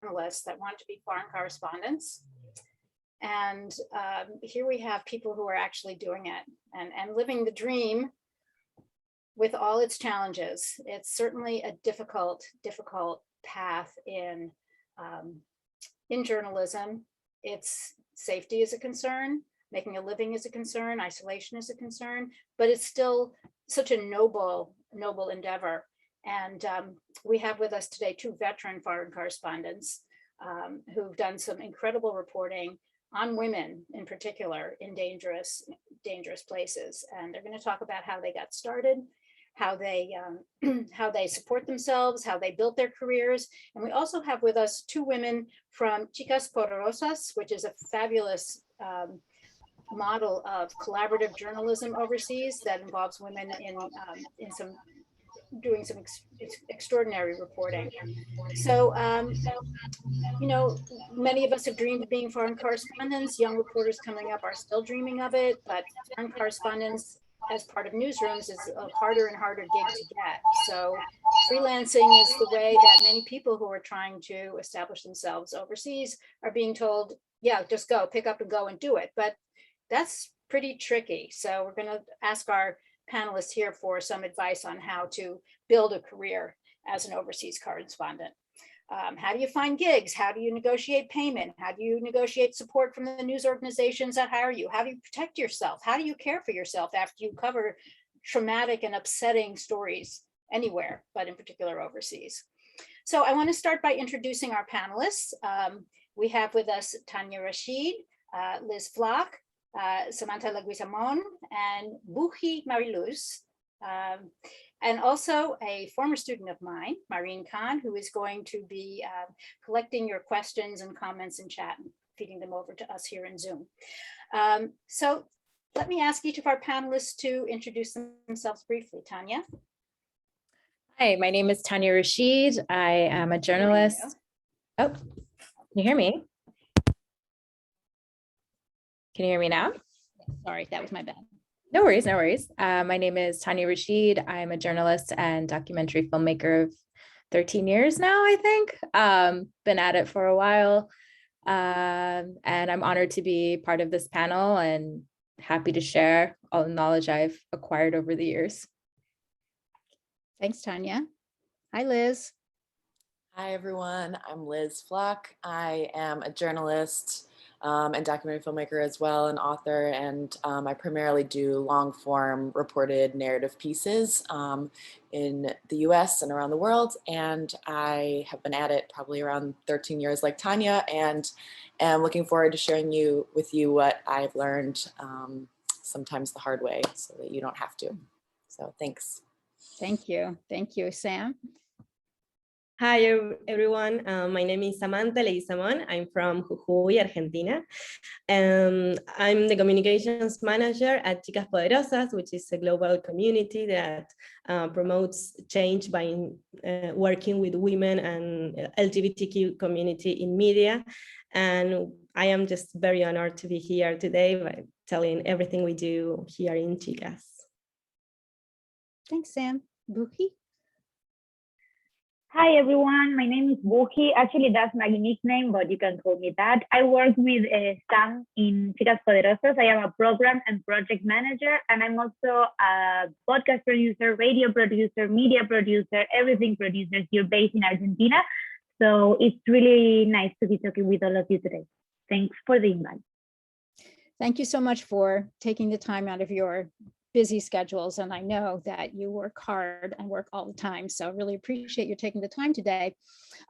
journalists that want to be foreign correspondents. And here we have people who are actually doing it and living the dream with all its challenges. It's certainly a difficult path in journalism. It's safety is a concern, making a living is a concern, isolation is a concern, but it's still such a noble endeavor. And we have with us today two veteran foreign correspondents who've done some incredible reporting on women in particular in dangerous places. And they're going to talk about how they got started, how they support themselves, how they built their careers. And we also have with us two women from Chicas Poderosas, which is a fabulous model of collaborative journalism overseas that involves women in doing some extraordinary reporting. So, you know, many of us have dreamed of being foreign correspondents. Young reporters coming up are still dreaming of it, but foreign correspondence as part of newsrooms is a harder and harder gig to get. So freelancing is the way that many people who are trying to establish themselves overseas are being told, yeah, just go, pick up and go and do it. But that's pretty tricky. So we're going to ask our panelists here for some advice on how to build a career as an overseas correspondent. How do you find gigs? How do you negotiate payment? How do you negotiate support from the news organizations that hire you? How do you protect yourself? How do you care for yourself after you cover traumatic and upsetting stories anywhere, but in particular overseas? So I want to start by introducing our panelists. We have with us Tanya Rashid, Liz Flock, Samantha Leguizamon, and Buhi Mariluz. And also a former student of mine, Maureen Khan, who is going to be collecting your questions and comments in chat and feeding them over to us here in Zoom. So let me ask each of our panelists to introduce themselves briefly. Tanya. Hi, my name is Tanya Rashid. I am a journalist. Oh, can you hear me? Can you hear me now? Sorry, that was my bad. No worries, no worries. My name is Tanya Rashid. I'm a journalist and documentary filmmaker of 13 years now, I think. Been at it for a while. And I'm honored to be part of this panel and happy to share all the knowledge I've acquired over the years. Thanks, Tanya. Hi, Liz. Hi, everyone. I'm Liz Flock. I am a journalist and documentary filmmaker as well, an author, and I primarily do long-form reported narrative pieces in the US and around the world, and I have been at it probably around 13 years like Tanya, and am looking forward to sharing with you what I've learned, sometimes the hard way, so that you don't have to. So thanks. Thank you. Thank you. Sam? Hi, everyone. My name is Samantha Leguizamon. I'm from Jujuy, Argentina. I'm the communications manager at Chicas Poderosas, which is a global community that promotes change by working with women and LGBTQ community in media. And I am just very honored to be here today by telling everything we do here in Chicas. Thanks, Sam. Buki? Hi, everyone. My name is Buhi. Actually, that's my nickname, but you can call me that. I work with Sam in Chicas Poderosas. I am a program and project manager, and I'm also a podcast producer, radio producer, media producer, everything producer here based in Argentina. So it's really nice to be talking with all of you today. Thanks for the invite. Thank you so much for taking the time out of your busy schedules, and I know that you work hard and work all the time, so really appreciate you taking the time today.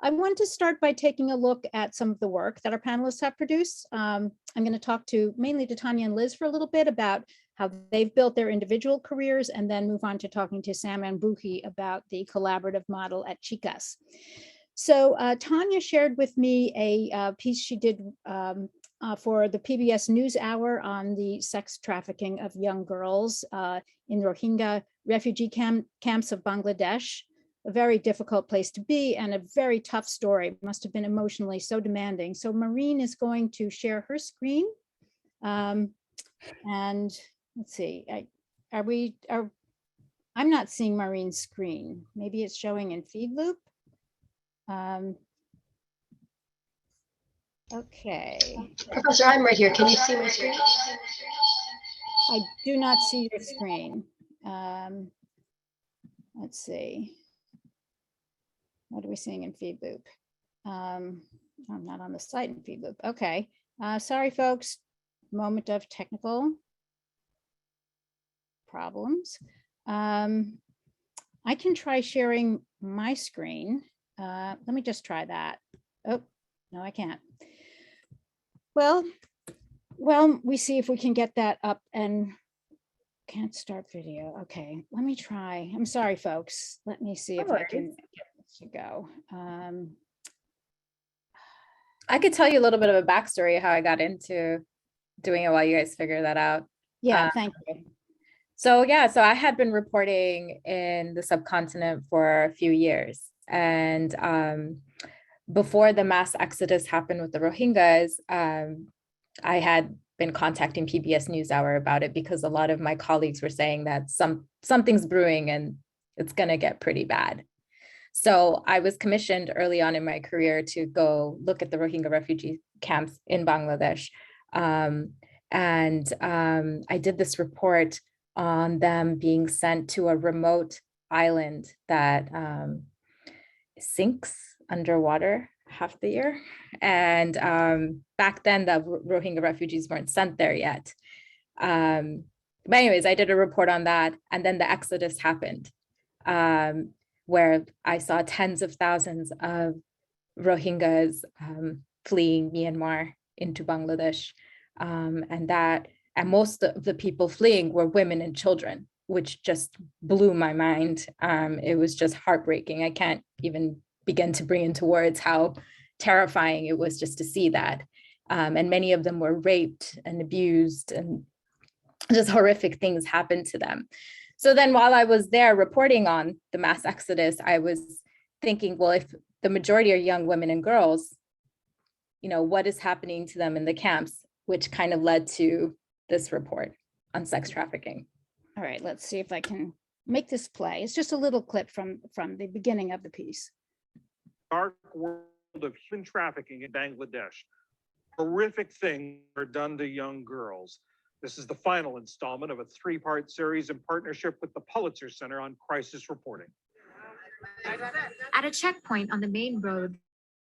I want to start by taking a look at some of the work that our panelists have produced. I'm going to talk mainly to Tanya and Liz for a little bit about how they've built their individual careers, and then move on to talking to Sam and Buhi about the collaborative model at Chicas. So Tanya shared with me a piece she did for the PBS NewsHour on the sex trafficking of young girls in Rohingya refugee camps of Bangladesh. A very difficult place to be and a very tough story. It must have been emotionally so demanding. So Maureen is going to share her screen. And let's see, I'm not seeing Maureen's screen. Maybe it's showing in feed loop. Okay, Professor, I'm right here. Can you see my screen? I do not see your screen. Let's see. What are we seeing in FeedLoop? I'm not on the site in FeedLoop. Okay, sorry, folks. Moment of technical problems. I can try sharing my screen. Let me just try that. Oh, no, I can't. Well, we see if we can get that up and can't start video. Okay, let me try. I'm sorry, folks. Let me see if I can get this to go. I could tell you a little bit of a backstory how I got into doing it while you guys figure that out. Yeah, thank you. So I had been reporting in the subcontinent for a few years. And before the mass exodus happened with the Rohingyas, I had been contacting PBS NewsHour about it because a lot of my colleagues were saying that something's brewing and it's going to get pretty bad. So I was commissioned early on in my career to go look at the Rohingya refugee camps in Bangladesh. I did this report on them being sent to a remote island that sinks underwater half the year. And back then the Rohingya refugees weren't sent there yet. But anyways, I did a report on that. And then the exodus happened, where I saw tens of thousands of Rohingyas fleeing Myanmar into Bangladesh. And most of the people fleeing were women and children, which just blew my mind. It was just heartbreaking. I can't even begin to bring into words how terrifying it was just to see that. And many of them were raped and abused, and just horrific things happened to them. So then while I was there reporting on the mass exodus, I was thinking, well, if the majority are young women and girls, what is happening to them in the camps, which kind of led to this report on sex trafficking. All right, let's see if I can make this play. It's just a little clip from the beginning of the piece. Dark world of human trafficking in Bangladesh. Horrific things are done to young girls. This is the final installment of a three-part series in partnership with the Pulitzer Center on Crisis Reporting. At a checkpoint on the main road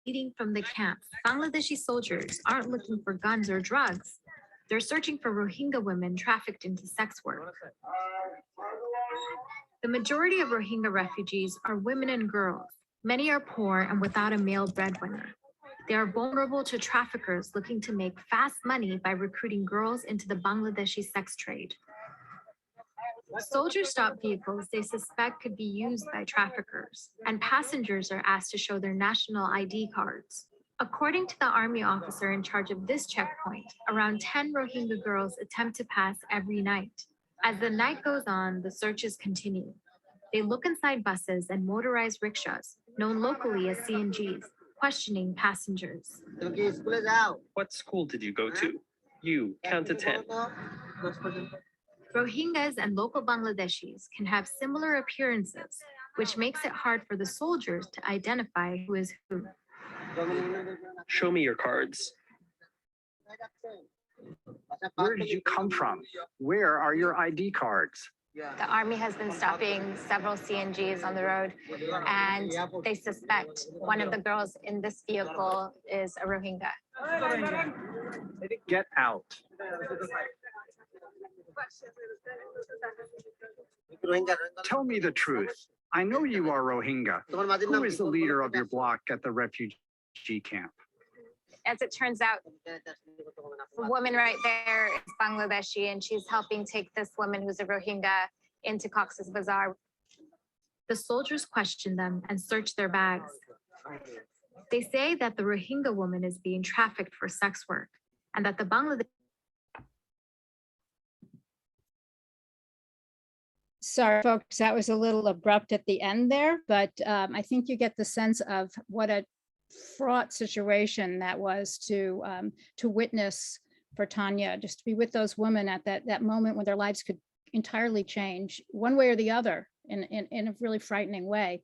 leading from the camp, Bangladeshi soldiers aren't looking for guns or drugs. They're searching for Rohingya women trafficked into sex work. The majority of Rohingya refugees are women and girls. Many are poor and without a male breadwinner. They are vulnerable to traffickers looking to make fast money by recruiting girls into the Bangladeshi sex trade. Soldiers stop vehicles they suspect could be used by traffickers, and passengers are asked to show their national ID cards. According to the army officer in charge of this checkpoint, around 10 Rohingya girls attempt to pass every night. As the night goes on, the searches continue. They look inside buses and motorized rickshaws, known locally as CNGs, questioning passengers. What school did you go to? You, count to 10. Rohingyas and local Bangladeshis can have similar appearances, which makes it hard for the soldiers to identify who is who. Show me your cards. Where did you come from? Where are your ID cards? The army has been stopping several CNGs on the road, and they suspect one of the girls in this vehicle is a Rohingya. Get out. Tell me the truth. I know you are Rohingya. Who is the leader of your block at the refugee camp? As it turns out, the woman right there is Bangladeshi, and she's helping take this woman who's a Rohingya into Cox's Bazar. The soldiers question them and search their bags. They say that the Rohingya woman is being trafficked for sex work, and that the Bangladesh. Sorry, folks, that was a little abrupt at the end there, but I think you get the sense of what a fraught situation that was to witness for Tanya, just to be with those women at that moment when their lives could entirely change one way or the other in a really frightening way.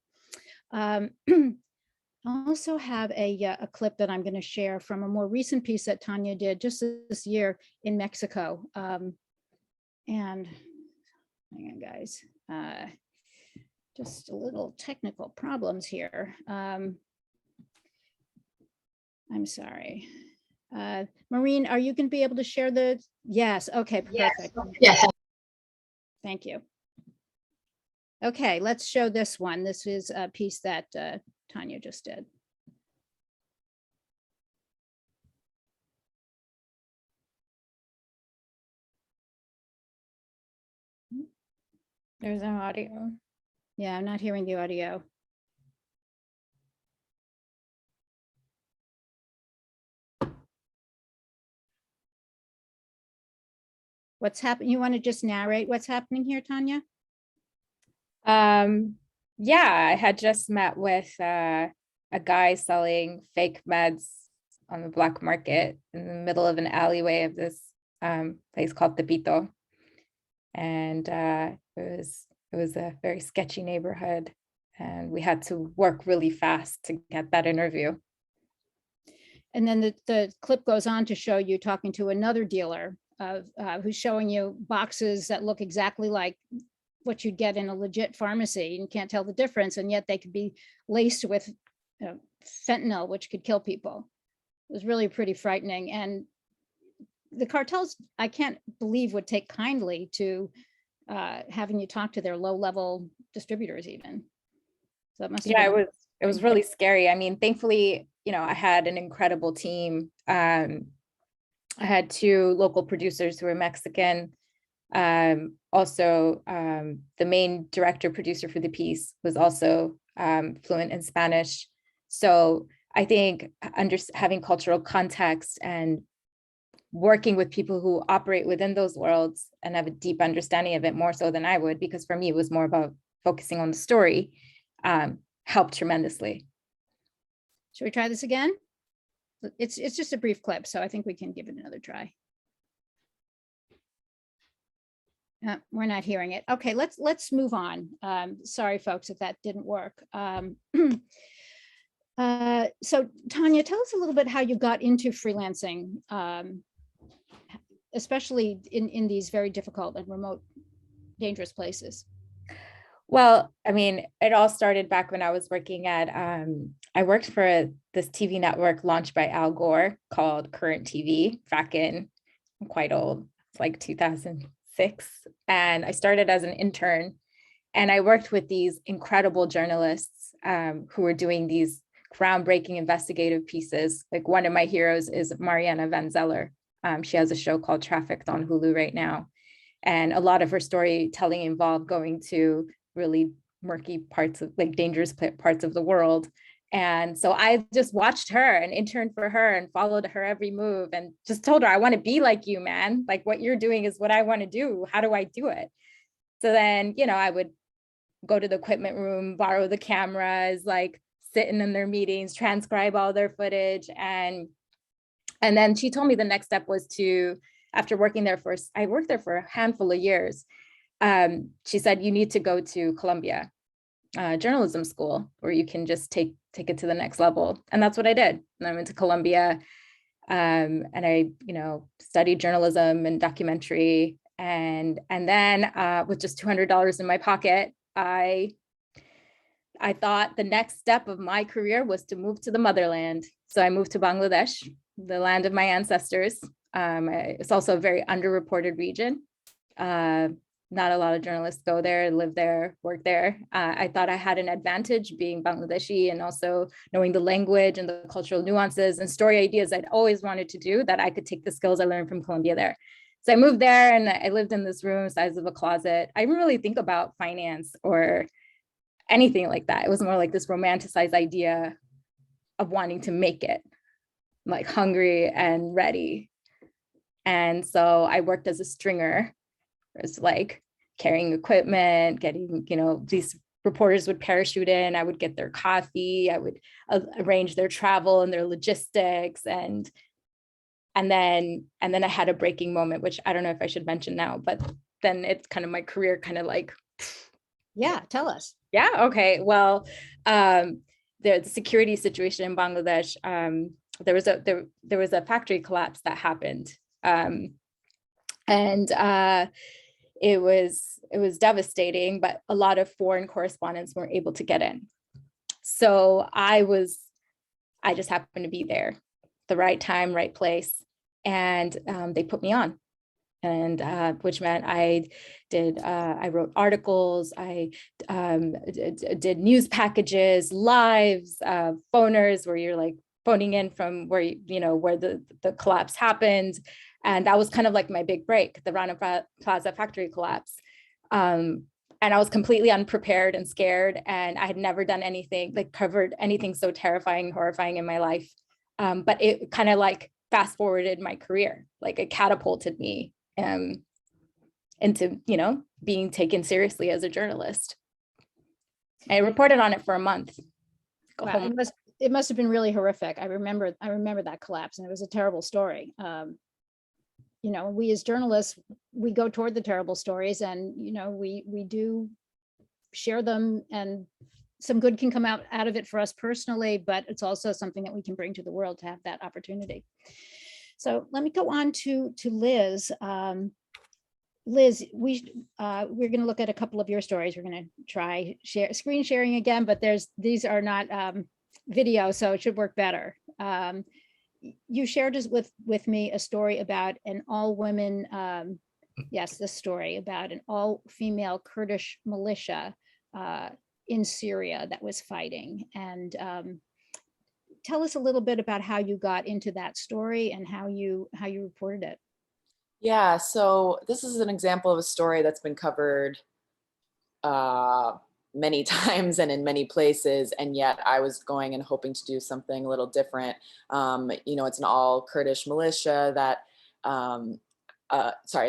also have a clip that I'm going to share from a more recent piece that Tanya did just this year in Mexico. And hang on, guys. Just a little technical problems here. I'm sorry. Maureen, are you going to be able to share the? Yes. Okay, perfect. Yes. Thank you. Okay, let's show this one. This is a piece that Tanya just did. There's no audio. Yeah, I'm not hearing the audio. What's happening? You want to just narrate what's happening here, Tanya? Yeah, I had just met with a guy selling fake meds on the black market in the middle of an alleyway of this place called Tepito. And it was a very sketchy neighborhood, and we had to work really fast to get that interview. And then the clip goes on to show you talking to another dealer who's showing you boxes that look exactly like what you'd get in a legit pharmacy, and you can't tell the difference, and yet they could be laced with fentanyl, which could kill people. It was really pretty frightening. And the cartels, I can't believe, would take kindly to having you talk to their low-level distributors even. So that must have Yeah, been it was really scary. I mean, thankfully, you know, I had an incredible team. I had 2 local producers who were Mexican. Also, the main director producer for the piece was also fluent in Spanish. So I think having cultural context and working with people who operate within those worlds and have a deep understanding of it, more so than I would, because for me, it was more about focusing on the story, helped tremendously. Should we try this again? It's just a brief clip, so I think we can give it another try. We're not hearing it. Okay, let's move on. Sorry, folks, if that didn't work. So Tanya, tell us a little bit how you got into freelancing, especially in these very difficult and remote, dangerous places. Well, I mean, it all started back when I was working at, I worked for this TV network launched by Al Gore called Current TV back in, I'm quite old, it's like 2006. And I started as an intern, and I worked with these incredible journalists who were doing these groundbreaking investigative pieces. Like, one of my heroes is Mariana Van Zeller. She has a show called Trafficked on Hulu right now. And a lot of her storytelling involved going to really murky parts of, like, dangerous parts of the world. And so I just watched her and interned for her and followed her every move and just told her, I want to be like you, man. Like, what you're doing is what I want to do. How do I do it? So then, you know, I would go to the equipment room, borrow the cameras, like sitting in their meetings, transcribe all their footage. And then she told me the next step was to, after working there I worked there for a handful of years. She said, you need to go to Columbia journalism school, where you can just take it to the next level. And that's what I did. And I went to Columbia, and I, you know, studied journalism and documentary. And then with just $200 in my pocket, I thought the next step of my career was to move to the motherland. So I moved to Bangladesh, the land of my ancestors. It's also a very underreported region. Not a lot of journalists go there, live there, work there. I thought I had an advantage being Bangladeshi and also knowing the language and the cultural nuances and story ideas I'd always wanted to do, that I could take the skills I learned from Columbia there. So I moved there and I lived in this room size of a closet. I didn't really think about finance or anything like that. It was more like this romanticized idea of wanting to make it, like hungry and ready. And so I worked as a stringer. It was like carrying equipment, getting, you know, these reporters would parachute in, I would get their coffee, I would arrange their travel and their logistics. And then I had a breaking moment, which I don't know if I should mention now, but then it's kind of my career kind of like. Yeah, tell us. Yeah, okay. Well, the security situation in Bangladesh, there was a factory collapse that happened. It was devastating, but a lot of foreign correspondents weren't able to get in. So I just happened to be there, the right time, right place. And they put me on, and which meant I wrote articles, I did news packages, lives, phoners where you're like phoning in from where where the collapse happened. And that was kind of like my big break, the Rana Plaza factory collapse. And I was completely unprepared and scared, and I had never done anything, like covered anything so terrifying and horrifying in my life. But it kind of like fast forwarded my career, like it catapulted me into, being taken seriously as a journalist. I reported on it for a month. Wow, it must have been really horrific. I remember that collapse, and it was a terrible story. We as journalists, we go toward the terrible stories, and we do share them, and some good can come out of it for us personally, but it's also something that we can bring to the world to have that opportunity. So let me go on to Liz. Liz, we're going to look at a couple of your stories. We're going to try screen sharing again, but these are not video, so it should work better. You shared with me a story about an all-women, this story about an all-female Kurdish militia in Syria that was fighting. And tell us a little bit about how you got into that story and how you reported it. Yeah, so this is an example of a story that's been covered many times and in many places, and yet I was going and hoping to do something a little different. It's an all Kurdish militia that, an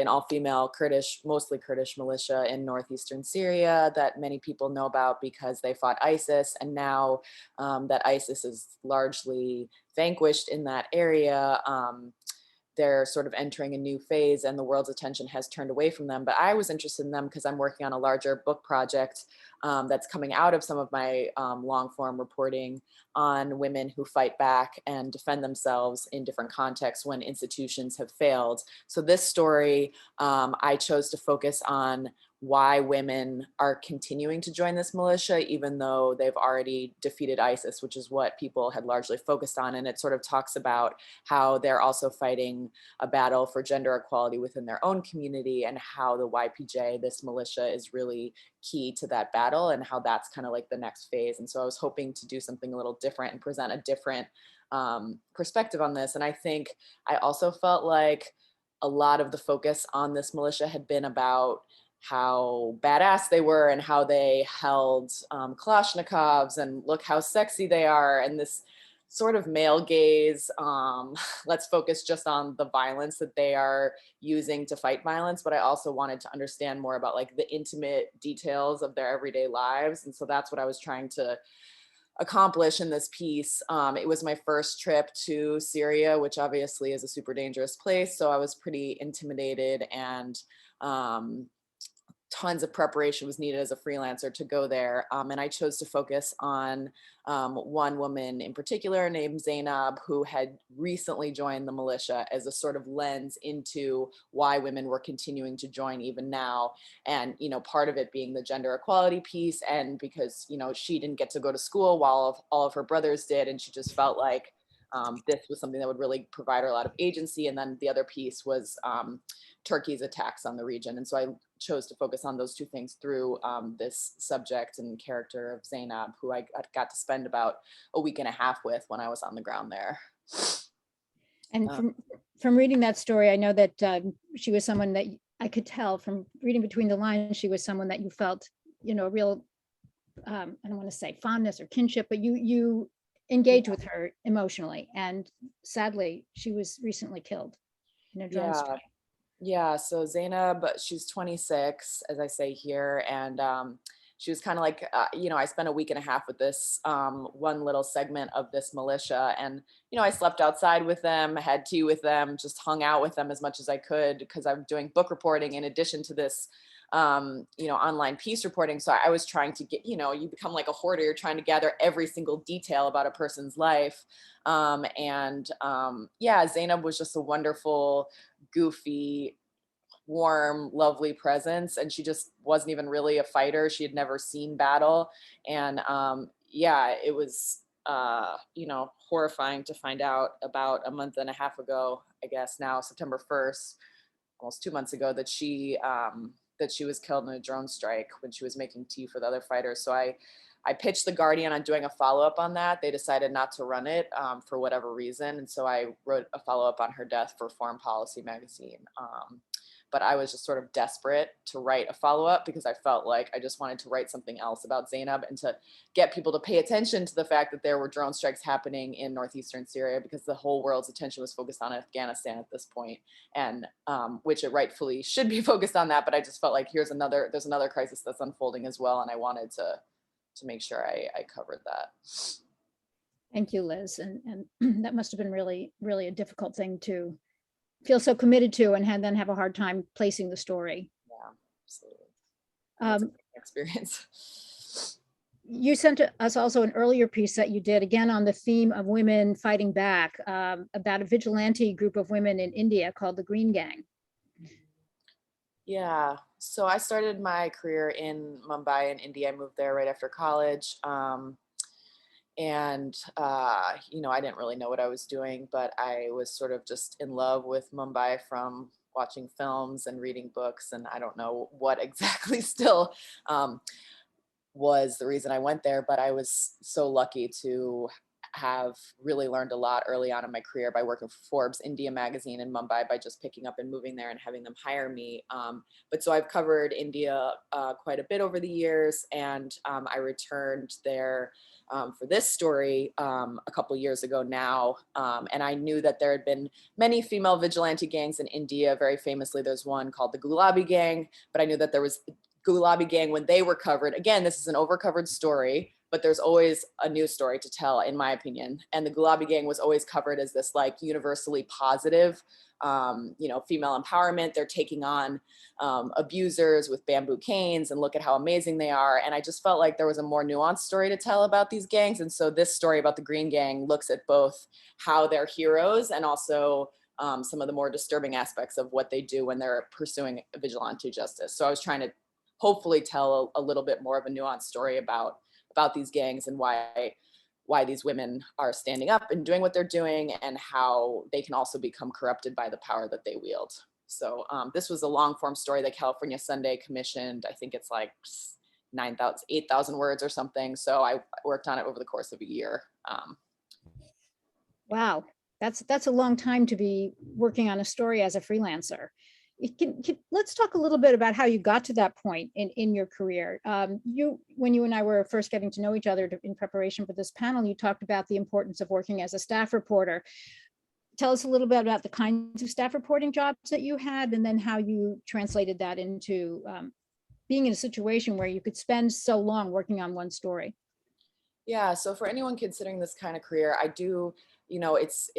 all-female Kurdish, mostly Kurdish militia in northeastern Syria that many people know about because they fought ISIS, and now that ISIS is largely vanquished in that area, they're sort of entering a new phase and the world's attention has turned away from them. But I was interested in them because I'm working on a larger book project that's coming out of some of my long form reporting on women who fight back and defend themselves in different contexts when institutions have failed. So this story, I chose to focus on why women are continuing to join this militia, even though they've already defeated ISIS, which is what people had largely focused on. And it sort of talks about how they're also fighting a battle for gender equality within their own community, and how the YPJ, this militia, is really key to that battle, and how that's kind of like the next phase. And so I was hoping to do something a little different and present a different perspective on this. And I think I also felt like a lot of the focus on this militia had been about how badass they were and how they held Kalashnikovs and look how sexy they are, and this sort of male gaze, let's focus just on the violence that they are using to fight violence. But I also wanted to understand more about like the intimate details of their everyday lives. And so that's what I was trying to accomplish in this piece. It was my first trip to Syria, which obviously is a super dangerous place. So I was pretty intimidated, and tons of preparation was needed as a freelancer to go there. And I chose to focus on one woman in particular named Zainab, who had recently joined the militia, as a sort of lens into why women were continuing to join even now. And, part of it being the gender equality piece, and because, she didn't get to go to school while all of her brothers did. And she just felt like this was something that would really provide her a lot of agency. And then the other piece was Turkey's attacks on the region. And so I chose to focus on those two things through this subject and character of Zainab, who I got to spend about a week and a half with when I was on the ground there. And from reading that story, I know that she was someone that I could tell from reading between the lines, she was someone that you felt, a real, I don't want to say fondness or kinship, but you engage with her emotionally. And sadly, she was recently killed in a drone strike. Yeah, so Zainab, she's 26, as I say here, and she was kind of like, I spent a week and a half with this one little segment of this militia, and, I slept outside with them, had tea with them, just hung out with them as much as I could, because I'm doing book reporting in addition to this online piece reporting. So I was trying to get, you become like a hoarder. You're trying to gather every single detail about a person's life. Zainab was just a wonderful, goofy, warm, lovely presence. And she just wasn't even really a fighter. She had never seen battle. And it was, horrifying to find out about a month and a half ago, I guess now, September 1st, almost 2 months ago, that she was killed in a drone strike when she was making tea for the other fighters. So I pitched The Guardian on doing a follow-up on that. They decided not to run it for whatever reason. And so I wrote a follow-up on her death for Foreign Policy magazine. But I was just sort of desperate to write a follow-up because I felt like I just wanted to write something else about Zainab and to get people to pay attention to the fact that there were drone strikes happening in northeastern Syria, because the whole world's attention was focused on Afghanistan at this point, and which it rightfully should be focused on that. But I just felt like there's another crisis that's unfolding as well, and I wanted to make sure I covered that. Thank you, Liz. And that must have been really, really a difficult thing to feel so committed to and then have a hard time placing the story. Yeah, absolutely. Experience. You sent us also an earlier piece that you did, again, on the theme of women fighting back, about a vigilante group of women in India called the Green Gang. Yeah, so I started my career in Mumbai in India. I moved there right after college. I didn't really know what I was doing, but I was sort of just in love with Mumbai from watching films and reading books. And I don't know what exactly still was the reason I went there, but I was so lucky to have really learned a lot early on in my career by working for Forbes India magazine in Mumbai, by just picking up and moving there and having them hire me. But so I've covered India quite a bit over the years, and I returned there for this story a couple years ago now. And I knew that there had been many female vigilante gangs in India. Very famously, there's one called the Gulabi Gang, but I knew that there was Gulabi Gang when they were covered. Again, this is an overcovered story, but there's always a new story to tell, in my opinion. And the Gulabi Gang was always covered as this like universally positive, female empowerment. They're taking on abusers with bamboo canes, and look at how amazing they are. And I just felt like there was a more nuanced story to tell about these gangs. And so this story about the Green Gang looks at both how they're heroes and also some of the more disturbing aspects of what they do when they're pursuing vigilante justice. So I was trying to hopefully tell a little bit more of a nuanced story about these gangs and why these women are standing up and doing what they're doing, and how they can also become corrupted by the power that they wield. So this was a long form story that California Sunday commissioned. I think it's like 8,000 words or something. So I worked on it over the course of a year. Wow, that's a long time to be working on a story as a freelancer. Let's talk a little bit about how you got to that point in your career. When you and I were first getting to know each other in preparation for this panel, you talked about the importance of working as a staff reporter. Tell us a little bit about the kinds of staff reporting jobs that you had, and then how you translated that into being in a situation where you could spend so long working on one story. Yeah, so for anyone considering this kind of career, I do, it's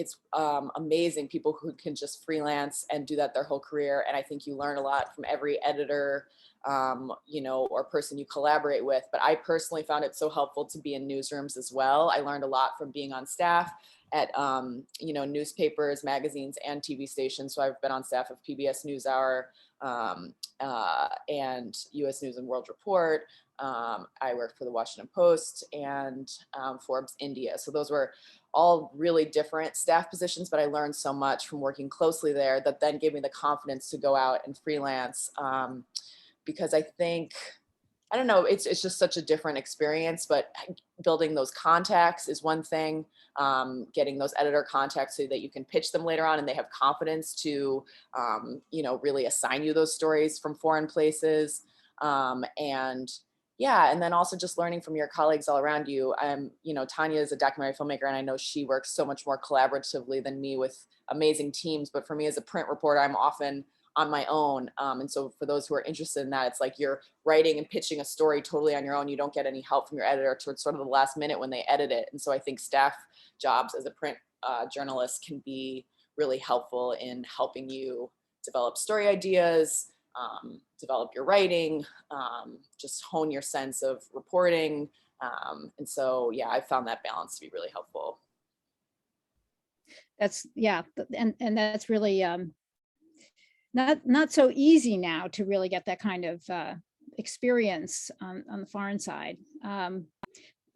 amazing people who can just freelance and do that their whole career. And I think you learn a lot from every editor, or person you collaborate with. But I personally found it so helpful to be in newsrooms as well. I learned a lot from being on staff at, newspapers, magazines, and TV stations. So I've been on staff of PBS NewsHour and US News and World Report. I worked for the Washington Post and Forbes India. So those were all really different staff positions, but I learned so much from working closely there that then gave me the confidence to go out and freelance. Because I think, I don't know, it's just such a different experience, but building those contacts is one thing. Getting those editor contacts so that you can pitch them later on and they have confidence to, really assign you those stories from foreign places. And then also just learning from your colleagues all around you. Tanya is a documentary filmmaker, and I know she works so much more collaboratively than me with amazing teams. But for me as a print reporter, I'm often on my own. And so for those who are interested in that, it's like you're writing and pitching a story totally on your own. You don't get any help from your editor towards sort of the last minute when they edit it. And so I think staff jobs as a print journalist can be really helpful in helping you develop story ideas, develop your writing, just hone your sense of reporting. And so, yeah, I found that balance to be really helpful. That's, yeah, and that's really not so easy now to really get that kind of experience on the foreign side.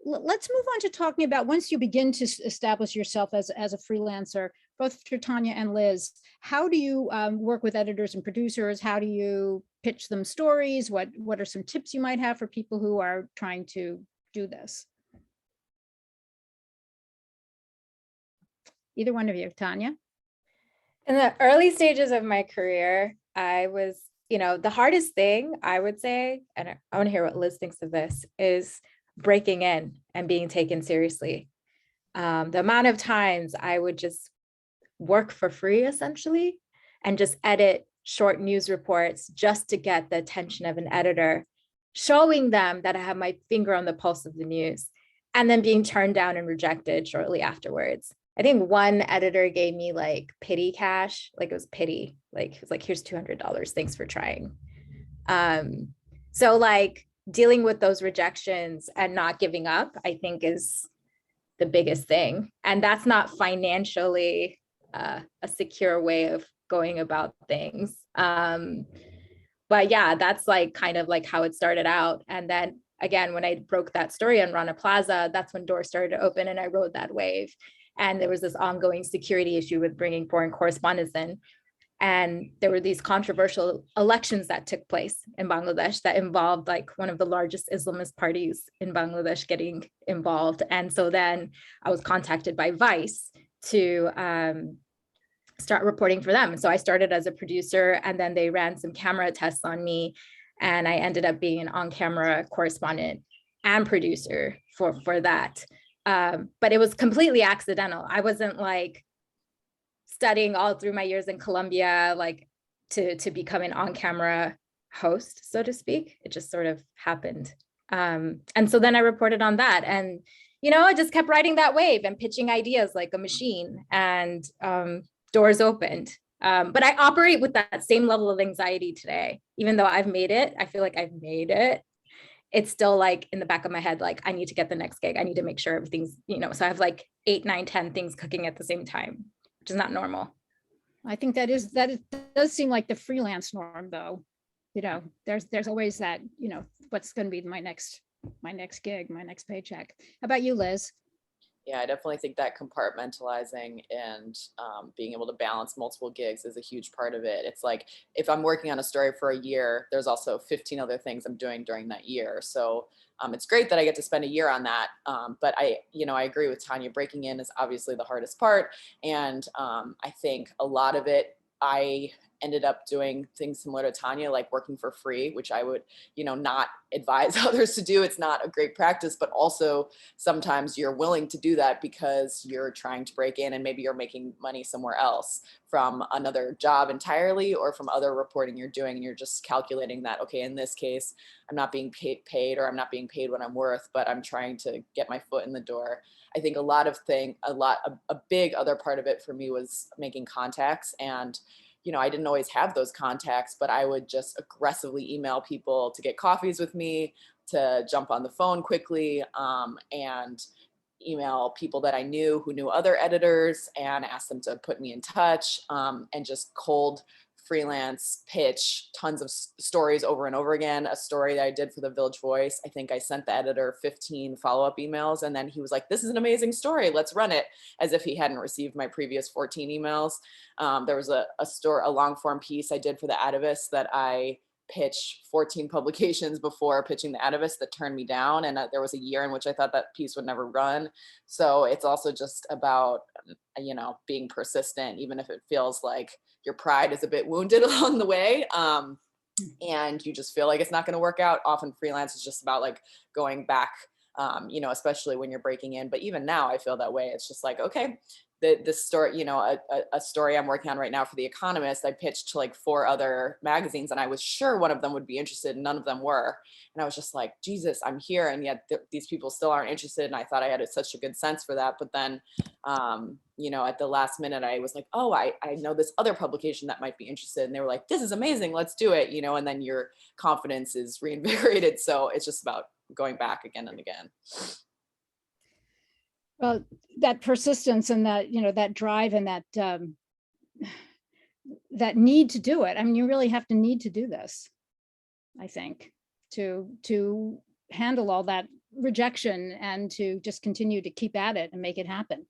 Let's move on to talking about, once you begin to establish yourself as a freelancer, both for Tanya and Liz, how do you work with editors and producers? How do you pitch them stories? What are some tips you might have for people who are trying to do this? Either one of you, Tanya? In the early stages of my career, I was, the hardest thing I would say, and I want to hear what Liz thinks of this, is breaking in and being taken seriously. The amount of times I would just work for free, essentially, and just edit short news reports just to get the attention of an editor, showing them that I have my finger on the pulse of the news, and then being turned down and rejected shortly afterwards. I think one editor gave me like pity cash, like it was pity, like it was like, here's $200, thanks for trying. So like dealing with those rejections and not giving up, I think is the biggest thing. And that's not financially a secure way of going about things. But yeah, that's like kind of like how it started out. And then again, when I broke that story on Rana Plaza, that's when doors started to open and I rode that wave. And there was this ongoing security issue with bringing foreign correspondents in. And there were these controversial elections that took place in Bangladesh that involved like one of the largest Islamist parties in Bangladesh getting involved. And so then I was contacted by Vice to start reporting for them. And so I started as a producer, and then they ran some camera tests on me, and I ended up being an on-camera correspondent and producer for that. But it was completely accidental. I wasn't like studying all through my years in Colombia, like to become an on-camera host, so to speak. It just sort of happened. And so then I reported on that, and I just kept riding that wave and pitching ideas like a machine, and doors opened. But I operate with that same level of anxiety today. Even though I've made it, I feel like I've made it. It's still like in the back of my head, like I need to get the next gig. I need to make sure everything's, so I have like 8, 9, 10 things cooking at the same time, which is not normal. I think that does seem like the freelance norm, though. There's always that, what's going to be my next gig, my next paycheck. How about you, Liz? Yeah, I definitely think that compartmentalizing and being able to balance multiple gigs is a huge part of it. It's like, if I'm working on a story for a year, there's also 15 other things I'm doing during that year. So it's great that I get to spend a year on that. But I agree with Tanya, breaking in is obviously the hardest part. And I think a lot of it, I ended up doing things similar to Tanya, like working for free, which I would, not advise others to do. It's not a great practice, but also sometimes you're willing to do that because you're trying to break in and maybe you're making money somewhere else from another job entirely or from other reporting you're doing. And you're just calculating that, okay, in this case, I'm not being paid or I'm not being paid what I'm worth, but I'm trying to get my foot in the door. I think a big other part of it for me was making contacts. And I didn't always have those contacts, but I would just aggressively email people to get coffees with me, to jump on the phone quickly, and email people that I knew who knew other editors and ask them to put me in touch, and just cold freelance pitch tons of stories over and over again. A story that I did for the Village Voice, I think I sent the editor 15 follow-up emails, and then he was like, this is an amazing story, let's run it, as if he hadn't received my previous 14 emails. There was a long form piece I did for the Atavist that I pitched 14 publications before pitching the Atavist that turned me down, and there was a year in which I thought that piece would never run. So it's also just about being persistent, even if it feels like your pride is a bit wounded along the way, and you just feel like it's not going to work out. Often freelance is just about like going back, especially when you're breaking in. But even now I feel that way. It's just like, okay, the story, you know, a story I'm working on right now for The Economist, I pitched to like 4 other magazines, and I was sure one of them would be interested, and none of them were. And I was just like, Jesus, I'm here, and yet these people still aren't interested. And I thought I had such a good sense for that. But then, you know, at the last minute, I was like, oh, I know this other publication that might be interested. And they were like, this is amazing, let's do it, you know, and then your confidence is reinvigorated. So it's just about going back again and again. Well, that persistence and that, you know, that drive and that that need to do it. I mean, you really have to need to do this, I think, to handle all that rejection and to just continue to keep at it and make it happen.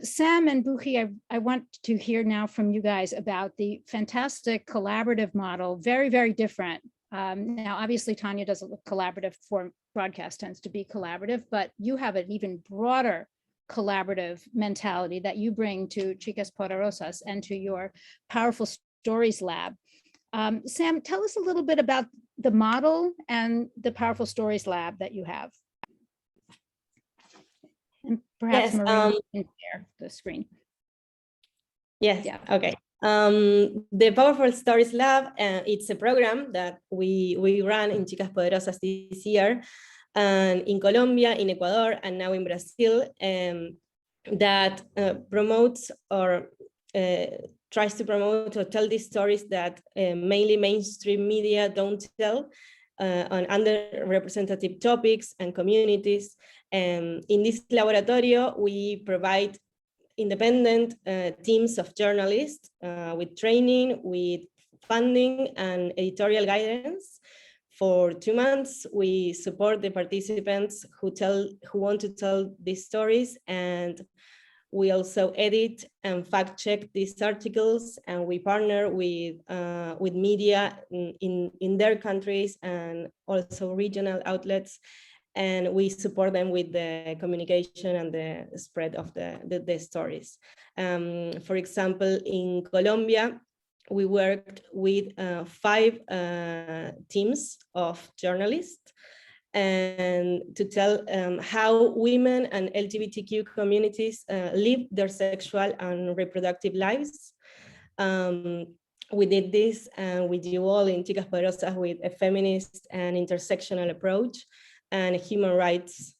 Sam and Buchi, I want to hear now from you guys about the fantastic collaborative model, very, very different. Now, obviously, Tanya does a collaborative form, broadcast tends to be collaborative, but you have an even broader collaborative mentality that you bring to Chicas Poderosas and to your Powerful Stories Lab. Sam, tell us a little bit about the model and the Powerful Stories Lab that you have. And perhaps Yes, Marie can share the screen. Yes, Yeah. okay. The Powerful Stories Lab, it's a program that we ran in Chicas Poderosas this year, and in Colombia, in Ecuador, and now in Brazil, that promotes or tries to promote or tell these stories that mainly mainstream media don't tell on underrepresented topics and communities. In this laboratorio, we provide independent teams of journalists with training, with funding and editorial guidance. For 2 months, we support the participants who want to tell these stories, and we also edit and fact check these articles, and we partner with media in their countries and also regional outlets, and we support them with the communication and the spread of the stories. For example, in Colombia, we worked with 5 teams of journalists and to tell how women and LGBTQ communities live their sexual and reproductive lives. We did this with you all in Chicas Poderosas with a feminist and intersectional approach and a human rights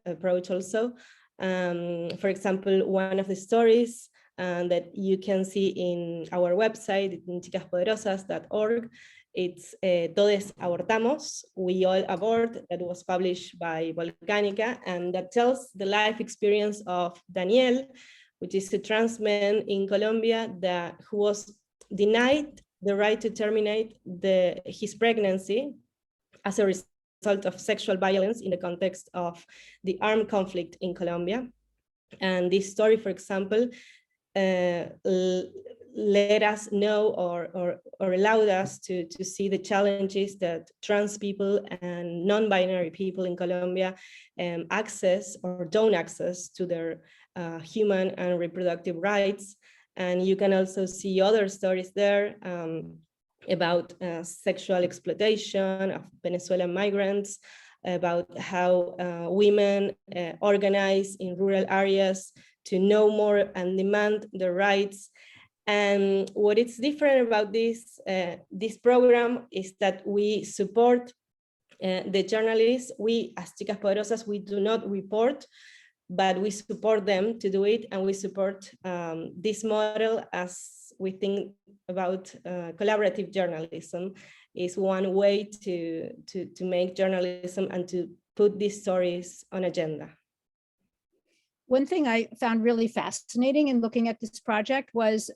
approach also. For example, one of the stories that you can see in our website, in chicaspoderosas.org, it's Todes Abortamos, We All Abort, that was published by Volcánica, and that tells the life experience of Daniel, which is a trans man in Colombia who was denied the right to terminate his pregnancy as a result of sexual violence in the context of the armed conflict in Colombia. And this story, for example, let us know or allowed us to see the challenges that trans people and non-binary people in Colombia access or don't access to their human and reproductive rights. And you can also see other stories there about sexual exploitation of Venezuelan migrants, about how women organize in rural areas to know more and demand their rights. And what is different about this program is that we support the journalists. We, as Chicas Poderosas, we do not report, but we support them to do it, and we support this model as we think about collaborative journalism is one way to make journalism and to put these stories on agenda. One thing I found really fascinating in looking at this project was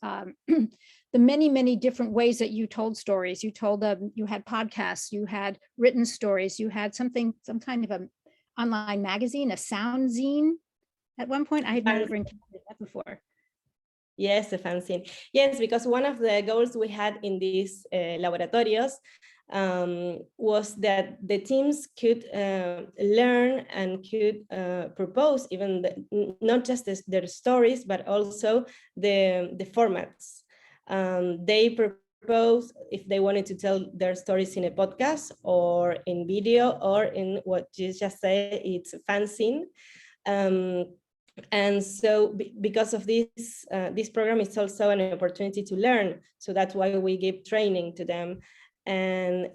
the many, many different ways that you told stories. You told them, you had podcasts, you had written stories, you had some kind of an online magazine, a sound zine. At one point, I had never encountered that before. Yes, a fanzine. Yes, because one of the goals we had in these laboratorios was that the teams could learn and could propose even not just their stories, but also the formats. They proposed if they wanted to tell their stories in a podcast or in video or in what you just said, it's a fanzine. And so because of this program is also an opportunity to learn. So that's why we give training to them. And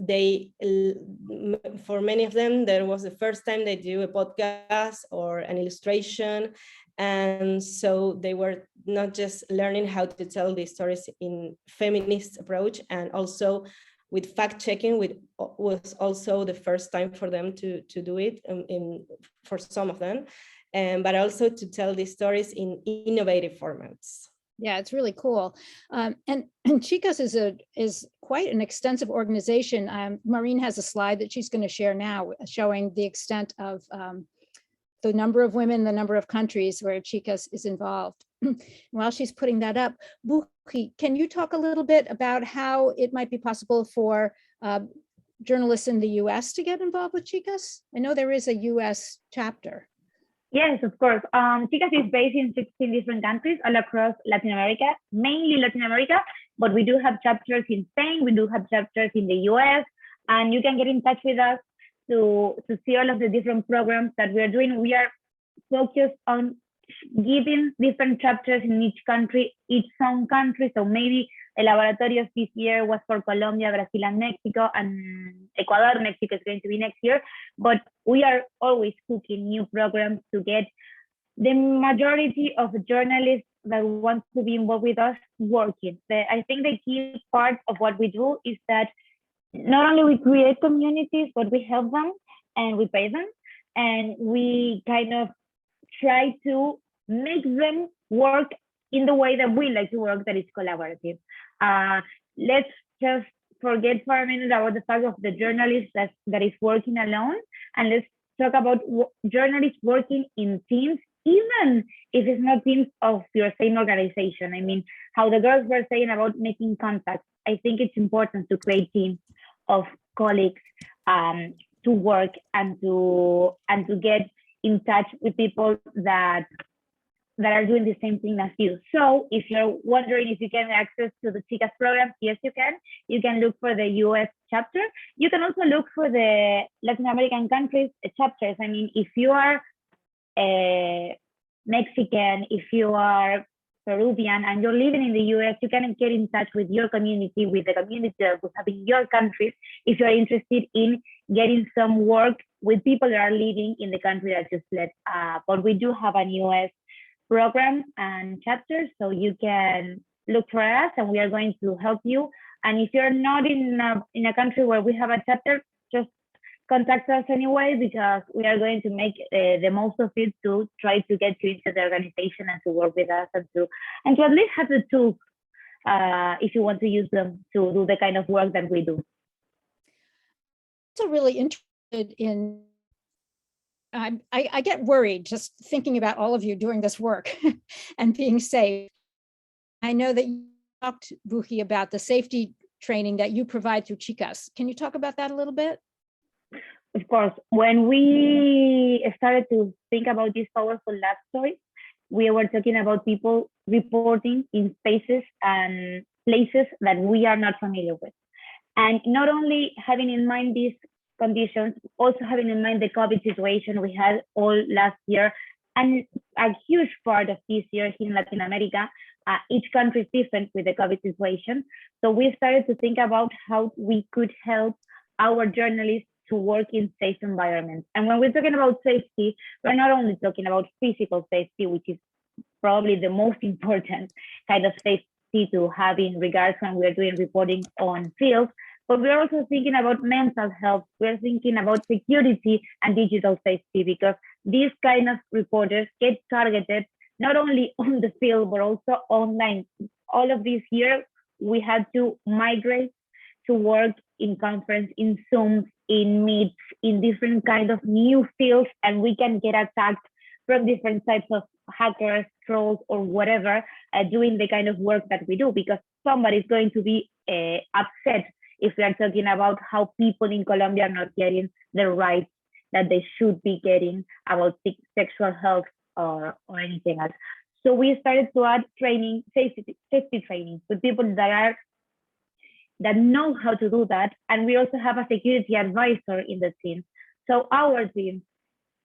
for many of them, there was the first time they do a podcast or an illustration. And so they were not just learning how to tell these stories in feminist approach, and also with fact checking, was also the first time for them to do it for some of them. But also to tell these stories in innovative formats. Yeah, it's really cool. And Chicas is quite an extensive organization. Maureen has a slide that she's going to share now showing the extent of the number of women, the number of countries where Chicas is involved. While she's putting that up, Buki, can you talk a little bit about how it might be possible for journalists in the US to get involved with Chicas? I know there is a US chapter. Yes, of course. Chicas is based in 16 different countries all across Latin America, mainly Latin America, but we do have chapters in Spain, we do have chapters in the US, and you can get in touch with us to see all of the different programs that we are doing. We are focused on giving different chapters in each country, each own country. So maybe the laboratorios this year was for Colombia, Brazil, and Mexico, and Ecuador. Mexico is going to be next year. But we are always cooking new programs to get the majority of journalists that want to be involved with us working. I think the key part of what we do is that not only we create communities, but we help them and we pay them. And we kind of try to make them work in the way that we like to work, that is collaborative. Let's just forget for a minute about the fact of the journalist that is working alone, and let's talk about journalists working in teams, even if it's not teams of your same organization. I mean, how the girls were saying about making contacts, I think it's important to create teams of colleagues to work and to get in touch with people that are doing the same thing as you. So if you're wondering if you can access to the Chicas program, yes, you can. You can look for the US chapter. You can also look for the Latin American countries chapters. I mean, if you are Mexican, if you are Peruvian, and you're living in the US, you can get in touch with your community, with the community that we have in your countries, if you're interested in getting some work with people that are living in the country that just led. But we do have a US program and chapter, so you can look for us and we are going to help you. And if you're not in a country where we have a chapter, just contact us anyway, because we are going to make the most of it to try to get you into the organization and to work with us and to at least have the tools if you want to use them to do the kind of work that we do. So really interested in, I get worried just thinking about all of you doing this work and being safe. I know that you talked, Buki, about the safety training that you provide through Chicas. Can you talk about that a little bit? Of course, when we started to think about these powerful lab stories, we were talking about people reporting in spaces and places that we are not familiar with. And not only having in mind these conditions, also having in mind the COVID situation we had all last year, and a huge part of this year here in Latin America. Each country is different with the COVID situation. So we started to think about how we could help our journalists to work in safe environments. And when we're talking about safety, we're not only talking about physical safety, which is probably the most important kind of safety to have in regards when we're doing reporting on field, but we're also thinking about mental health. We're thinking about security and digital safety, because these kind of reporters get targeted not only on the field, but also online. All of this year, we had to migrate to work in conference, in Zooms, in Meets, in different kind of new fields, and we can get attacked from different types of hackers, trolls, or whatever, doing the kind of work that we do, because somebody's going to be upset if we are talking about how people in Colombia are not getting the rights that they should be getting about sexual health or anything else. So we started to add training, safety training with people that know how to do that. And we also have a security advisor in the team. So our team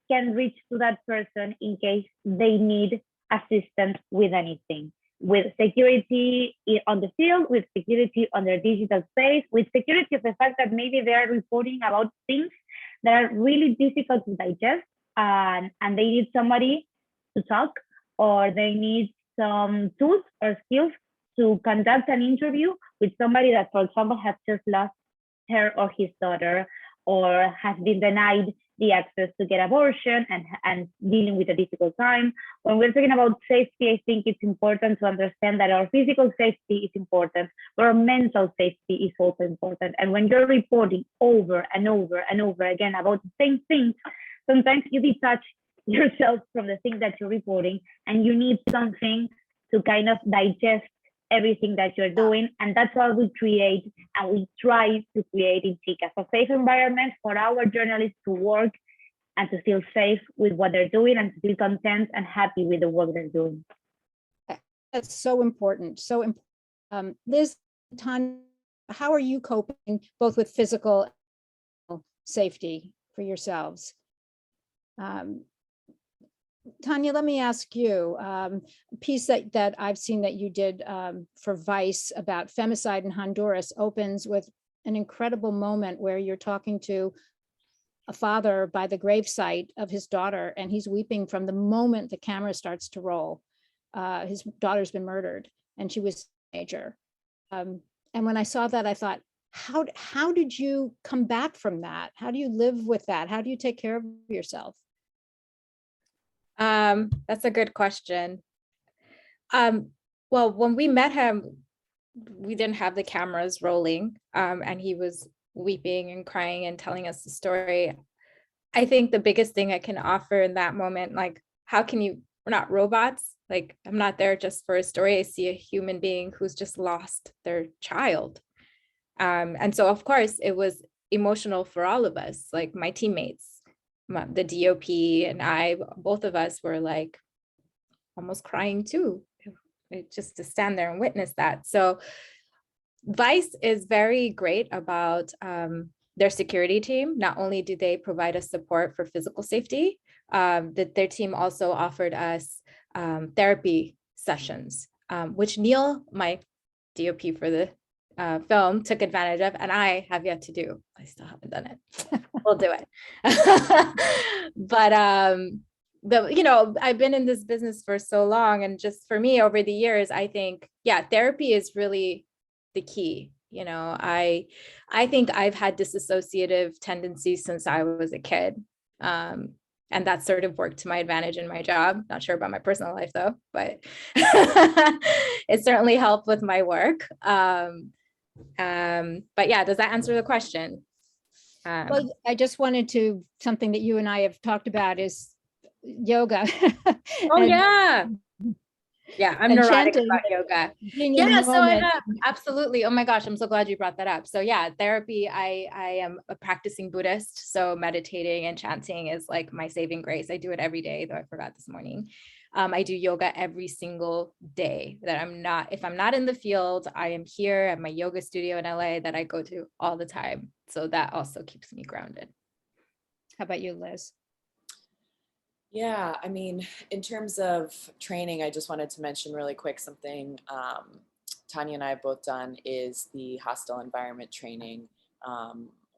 can reach to that person in case they need assistance with anything, with security on the field, with security on their digital space, with security of the fact that maybe they are reporting about things that are really difficult to digest, and they need somebody to talk, or they need some tools or skills to conduct an interview with somebody that, for example, has just lost her or his daughter, or has been denied the access to get abortion and dealing with a difficult time. When we're talking about safety, I think it's important to understand that our physical safety is important, but our mental safety is also important. And when you're reporting over and over and over again about the same thing, sometimes you detach yourself from the thing that you're reporting, and you need something to kind of digest everything that you're doing. And that's why we create, and we try to create in Chicas, a safe environment for our journalists to work and to feel safe with what they're doing, and to feel content and happy with the work they're doing. That's so important. So, Liz, Tanya, how are you coping both with physical and safety for yourselves? Tanya, let me ask you, a piece that I've seen that you did for Vice about femicide in Honduras opens with an incredible moment where you're talking to a father by the gravesite of his daughter, and he's weeping from the moment the camera starts to roll. His daughter's been murdered, and she was a teenager. And when I saw that, I thought, how did you come back from that? How do you live with that? How do you take care of yourself? That's a good question. Well, when we met him, we didn't have the cameras rolling, and he was weeping and crying and telling us the story. I think the biggest thing I can offer in that moment, like, we're not robots. Like, I'm not there just for a story. I see a human being who's just lost their child. And so, of course, it was emotional for all of us, like my teammates. The DOP and I, both of us were like almost crying too, just to stand there and witness that. So Vice is very great about their security team. Not only do they provide us support for physical safety, that their team also offered us therapy sessions, which Neil, my DOP for the film, took advantage of, and I have yet to do. I still haven't done it. We'll do it. But I've been in this business for so long, and just for me over the years, I think, therapy is really the key. I think I've had disassociative tendencies since I was a kid. And that sort of worked to my advantage in my job. Not sure about my personal life though, but it certainly helped with my work. But yeah, does that answer the question? Well, I just wanted to, something that you and I have talked about is yoga. Oh, yeah. Yeah, I'm neurotic about yoga. Yeah, so I have, absolutely. Oh my gosh, I'm so glad you brought that up. So yeah, therapy, I am a practicing Buddhist. So meditating and chanting is like my saving grace. I do it every day, though I forgot this morning. I do yoga every single day if I'm not in the field, I am here at my yoga studio in LA that I go to all the time. So that also keeps me grounded. How about you, Liz? Yeah, I mean, in terms of training, I just wanted to mention really quick something Tanya and I have both done is the hostile environment training,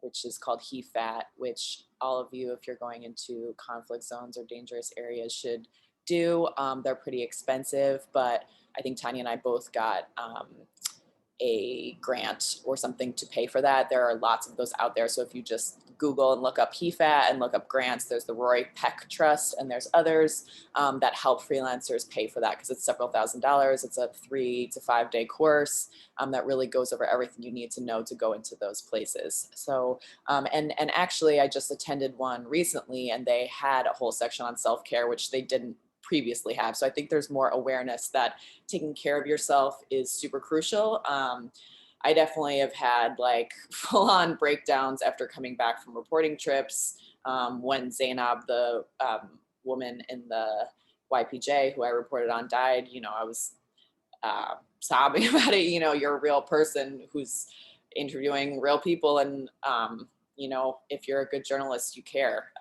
which is called HEFAT, which all of you, if you're going into conflict zones or dangerous areas, should do. They're pretty expensive, but I think Tanya and I both got a grant or something to pay for that. There are lots of those out there. So if you just Google and look up HEFAT and look up grants, there's the Roy Peck Trust and there's others that help freelancers pay for that because it's several $1,000s. It's a 3 to 5 day course that really goes over everything you need to know to go into those places. So, and actually I just attended one recently and they had a whole section on self-care, which they didn't previously have. So I think there's more awareness that taking care of yourself is super crucial. I definitely have had like full-on breakdowns after coming back from reporting trips. When Zainab, the woman in the YPJ who I reported on died, I was sobbing about it. You're a real person who's interviewing real people and you know, if you're a good journalist, you care,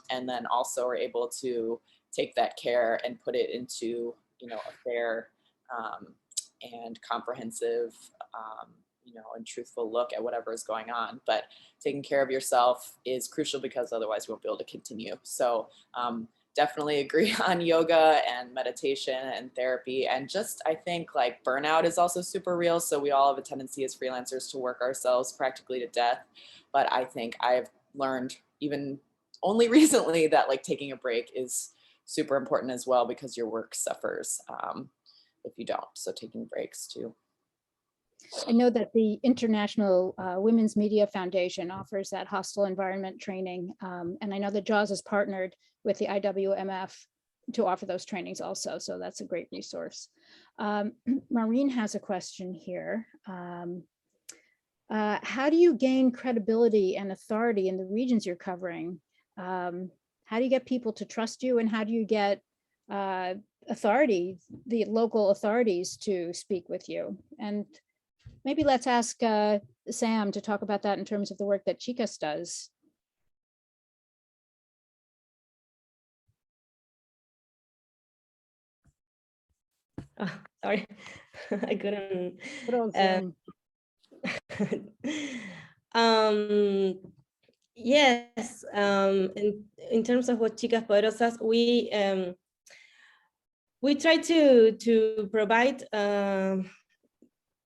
and then also are able to take that care and put it into, you know, a fair and comprehensive, you know, and truthful look at whatever is going on. But taking care of yourself is crucial, because otherwise you won't be able to continue. So definitely agree on yoga and meditation and therapy. And just, I think like burnout is also super real. So we all have a tendency as freelancers to work ourselves practically to death. But I think I've learned even only recently that like taking a break is super important as well, because your work suffers if you don't. So taking breaks too. I know that the International Women's Media Foundation offers that hostile environment training. And I know that JAWS has partnered with the IWMF to offer those trainings also. So that's a great resource. Maureen has a question here. How do you gain credibility and authority in the regions you're covering? How do you get people to trust you, and how do you get authority, the local authorities, to speak with you? And maybe let's ask Sam to talk about that in terms of the work that Chicas does. Oh, sorry, I couldn't. Yes, in terms of what Chicas Poderosas, we try to provide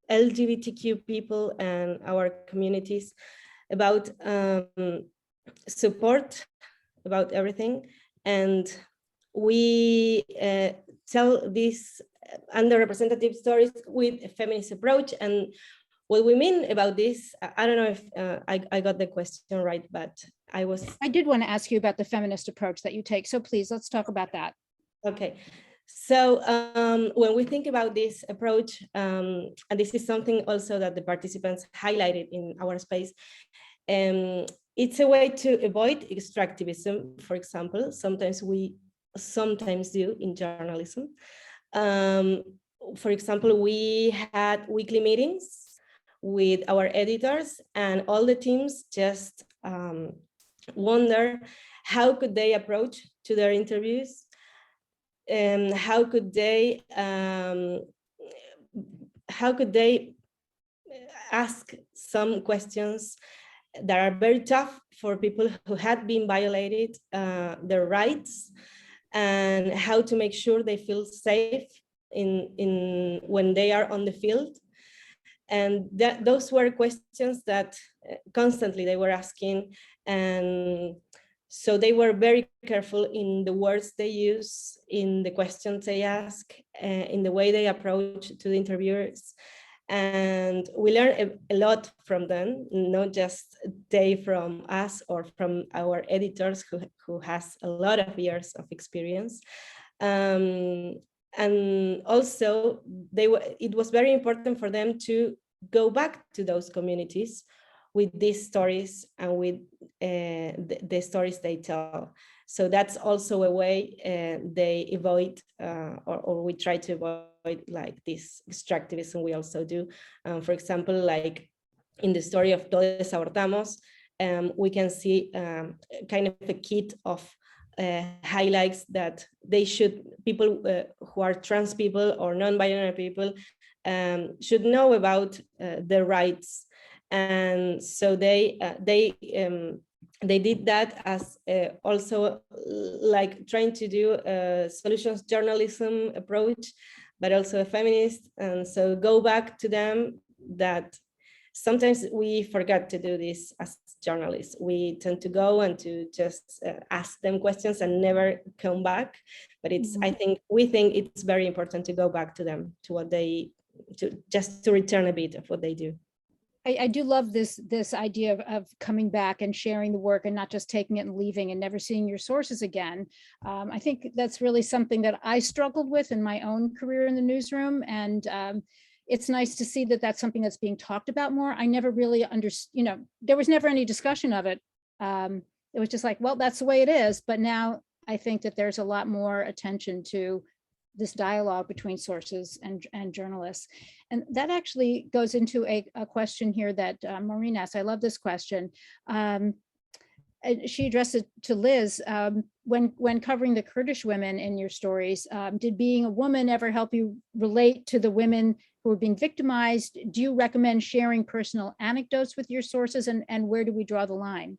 LGBTQ people and our communities about support about everything, and we tell these underrepresented stories with a feminist approach. And what we mean about this, I don't know if I got the question right, but I did want to ask you about the feminist approach that you take. So please, let's talk about that. Okay. So when we think about this approach, and this is something also that the participants highlighted in our space, it's a way to avoid extractivism, for example. Sometimes we do in journalism. For example, we had weekly meetings with our editors, and all the teams just wonder how could they approach to their interviews, and how could they ask some questions that are very tough for people who had been violated their rights, and how to make sure they feel safe in when they are on the field. And those were questions that constantly they were asking, and so they were very careful in the words they use, in the questions they ask, in the way they approach to the interviewers. And we learned a lot from them, not just they from us or from our editors who has a lot of years of experience. And also it was very important for them to go back to those communities with these stories and with the stories they tell. So that's also a way they avoid, or we try to avoid like this extractivism we also do. For example, like in the story of Todos Abortamos, we can see kind of a kit of highlights that people who are trans people or non-binary people should know about their rights. And so they did that as also like trying to do a solutions journalism approach, but also a feminist. And so go back to them that sometimes we forget to do this as journalists. We tend to go and to just ask them questions and never come back. But it's, we think it's very important to go back to them, to what just to return a bit of what they do. I do love this idea of coming back and sharing the work and not just taking it and leaving and never seeing your sources again. I think that's really something that I struggled with in my own career in the newsroom. And it's nice to see that that's something that's being talked about more. I never really understood, there was never any discussion of it. It was just like, well, that's the way it is. But now I think that there's a lot more attention to this dialogue between sources and journalists. And that actually goes into a question here that Maureen asked. I love this question. she addressed it to Liz, when covering the Kurdish women in your stories, did being a woman ever help you relate to the women who are being victimized? Do you recommend sharing personal anecdotes with your sources, and where do we draw the line?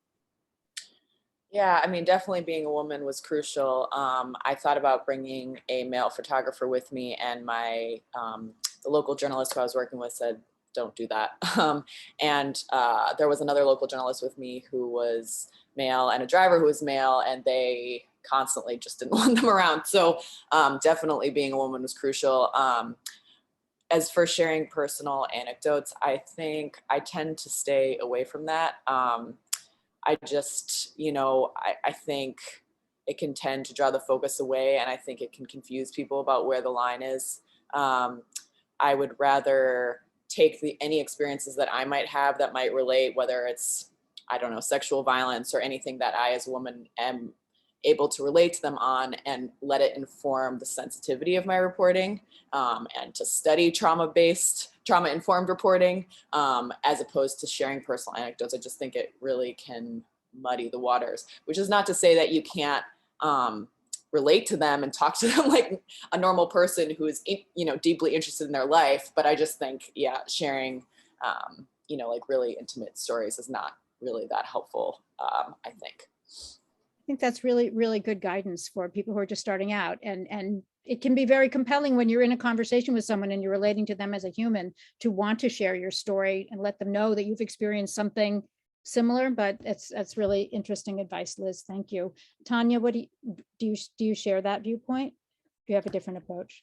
Yeah, I mean, definitely being a woman was crucial. I thought about bringing a male photographer with me, and the local journalist who I was working with said, don't do that. And there was another local journalist with me who was male and a driver who was male, and they constantly just didn't want them around. So definitely being a woman was crucial. As for sharing personal anecdotes, I think I tend to stay away from that. I just, I think it can tend to draw the focus away, and I think it can confuse people about where the line is. I would rather take any experiences that I might have that might relate, whether it's, I don't know, sexual violence or anything that I as a woman am able to relate to them on, and let it inform the sensitivity of my reporting, and to study trauma-informed reporting, as opposed to sharing personal anecdotes. I just think it really can muddy the waters, which is not to say that you can't relate to them and talk to them like a normal person who is, deeply interested in their life. But I just think, sharing, like really intimate stories is not really that helpful, I think. I think that's really, really good guidance for people who are just starting out. And it can be very compelling when you're in a conversation with someone and you're relating to them as a human, to want to share your story and let them know that you've experienced something similar. But that's really interesting advice, Liz. Thank you. Tanya, what do you share that viewpoint? Do you have a different approach?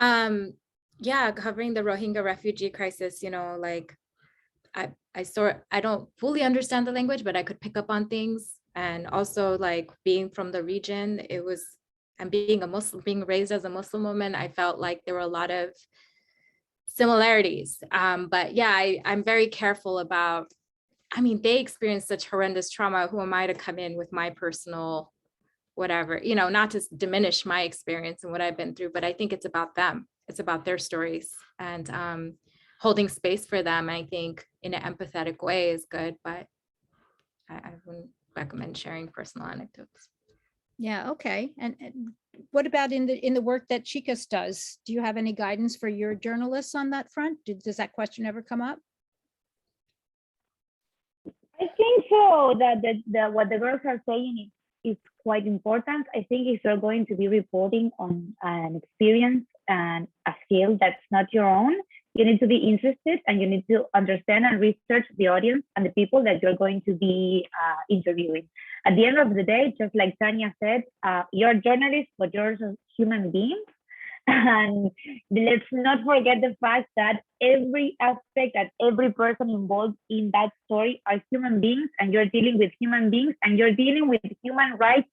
Yeah, covering the Rohingya refugee crisis, like I don't fully understand the language, but I could pick up on things. And also, like, being from the region, and being a Muslim, being raised as a Muslim woman, I felt like there were a lot of similarities. But yeah, I'm very careful about, they experienced such horrendous trauma. Who am I to come in with my personal whatever, not to diminish my experience and what I've been through, but I think it's about them. It's about their stories, and holding space for them, I think, in an empathetic way is good, but I wouldn't recommend sharing personal anecdotes. Yeah, okay. And what about in the work that Chicas does? Do you have any guidance for your journalists on that front? Does that question ever come up? I think so. That what the girls are saying is quite important. I think if you're going to be reporting on an experience and a skill that's not your own, you need to be interested, and you need to understand and research the audience and the people that you're going to be interviewing. At the end of the day, just like Tanya said, you're journalists, but you're also human beings. And let's not forget the fact that every aspect and every person involved in that story are human beings, and you're dealing with human beings, and you're dealing with human rights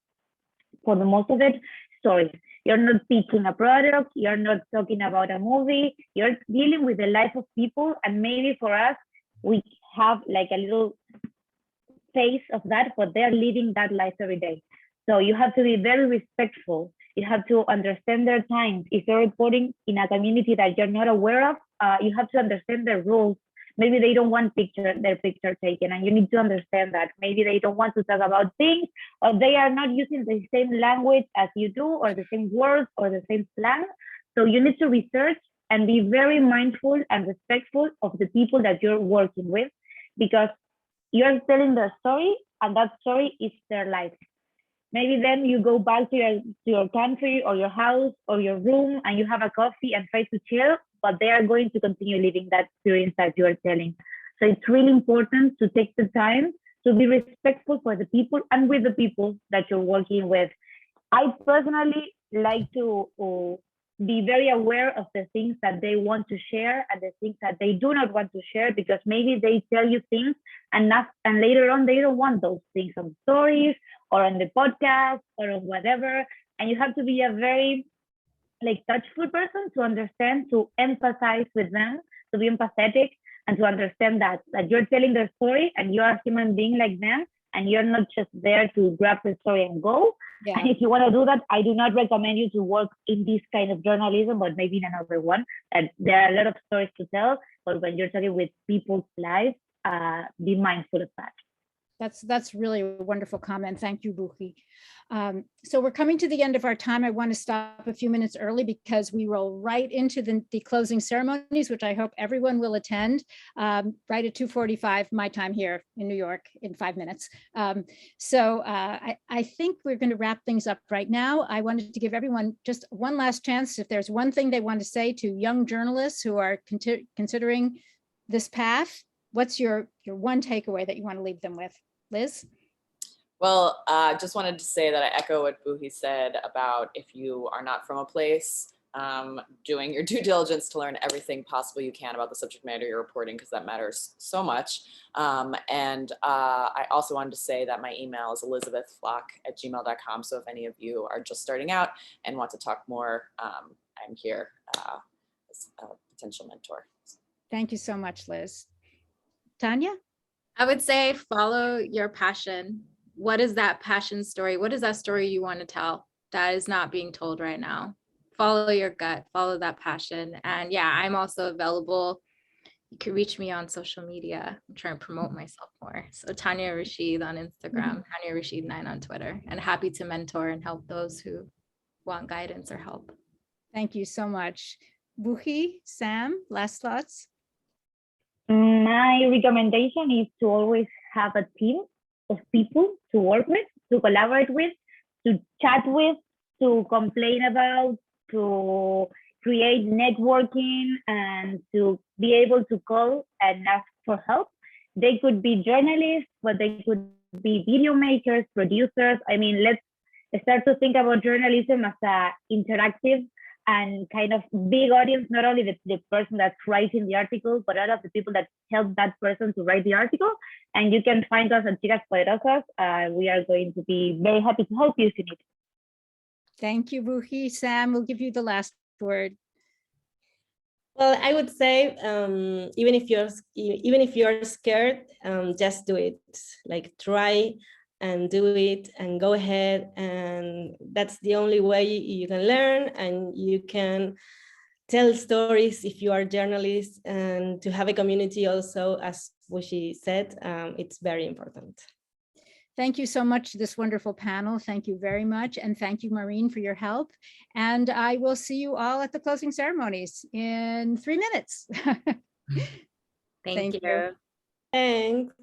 for the most of it stories. You're not pitching a product, you're not talking about a movie, you're dealing with the life of people. And maybe for us, we have like a little face of that, but they're living that life every day. So you have to be very respectful. You have to understand their times. If you're reporting in a community that you're not aware of, you have to understand their rules. Maybe they don't want their picture taken, and you need to understand that. Maybe they don't want to talk about things, or they are not using the same language as you do, or the same words, or the same slang. So you need to research and be very mindful and respectful of the people that you're working with, because you're telling their story, and that story is their life. Maybe then you go back to your country or your house or your room, and you have a coffee and try to chill, but they are going to continue living that experience that you are telling. So it's really important to take the time to be respectful for the people and with the people that you're working with. I personally like to be very aware of the things that they want to share and the things that they do not want to share, because maybe they tell you things and later on they don't want those things on stories or on the podcast or on whatever. And you have to be a very touchful person to understand, to empathize with them, to be empathetic, and to understand that you're telling their story and you're a human being like them, and you're not just there to grab the story and go. Yeah. And if you want to do that, I do not recommend you to work in this kind of journalism, but maybe in another one. And there are a lot of stories to tell, but when you're talking with people's lives, be mindful of that. That's really a wonderful comment. Thank you, Buchi. So we're coming to the end of our time. I want to stop a few minutes early because we roll right into the closing ceremonies, which I hope everyone will attend right at 2:45 my time here in New York in 5 minutes. I think we're going to wrap things up right now. I wanted to give everyone just one last chance. If there's one thing they want to say to young journalists who are considering this path, what's your one takeaway that you want to leave them with? Liz? Well, I just wanted to say that I echo what Buhi said about if you are not from a place, doing your due diligence to learn everything possible you can about the subject matter you're reporting, because that matters so much. I also wanted to say that my email is elizabethflock@gmail.com. So if any of you are just starting out and want to talk more, I'm here as a potential mentor. Thank you so much, Liz. Tanya? I would say follow your passion. What is that passion story? What is that story you want to tell that is not being told right now? Follow your gut, follow that passion. And yeah, I'm also available. You can reach me on social media. I'm trying to promote myself more. So Tanya Rashid on Instagram, Tanya Rashid 9 on Twitter, and happy to mentor and help those who want guidance or help. Thank you so much. Buchi, Sam, last thoughts? My recommendation is to always have a team of people to work with, to collaborate with, to chat with, to complain about, to create networking, and to be able to call and ask for help. They could be journalists, but they could be video makers, producers. I mean, let's start to think about journalism as an interactive and kind of big audience, not only the person that's writing the article, but all of the people that help that person to write the article. And you can find us at Chicas Poderosas. We are going to be very happy to help you if you need. Thank you, Buchi. Sam, we'll give you the last word. Well, I would say even if you're scared, just do it. Like try and do it and go ahead, and that's the only way you can learn and you can tell stories if you are a journalist, and to have a community also, as Buchi said, it's very important. Thank you so much to this wonderful panel. Thank you very much. And thank you, Maureen, for your help. And I will see you all at the closing ceremonies in 3 minutes. Thank you. Thanks.